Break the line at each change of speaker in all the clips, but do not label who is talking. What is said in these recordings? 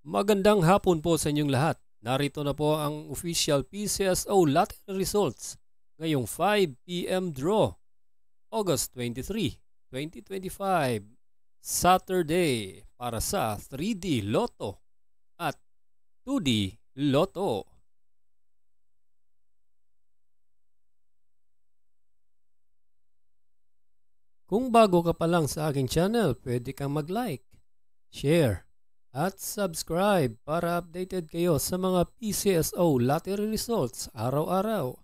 Magandang hapon po sa inyong lahat. Narito na po ang official PCSO lottery results ngayong 5 p.m. draw, August 23, 2025, Saturday para sa 3D Lotto at 2D Lotto. Kung bago ka pa lang sa aking channel, pwede kang mag-like, share, at subscribe para updated kayo sa mga PCSO lottery results araw-araw.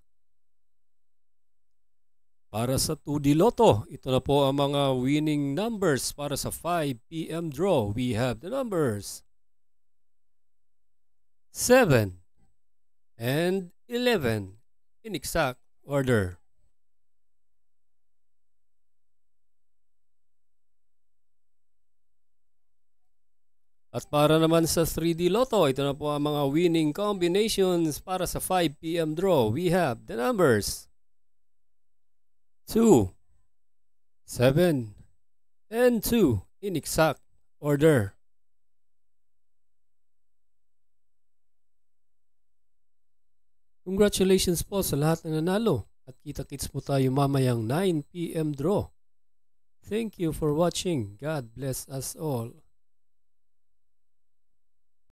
Para sa 2D Lotto, ito na po ang mga winning numbers para sa 5 p.m. draw. We have the numbers 7 and 11 in exact order. At para naman sa 3D Lotto, ito na po ang mga winning combinations para sa 5 p.m. draw. We have the numbers 2, 7, and 2 in exact order. Congratulations po sa lahat ng nanalo at kita-kits po tayo mamayang 9 p.m. draw. Thank you for watching. God bless us all.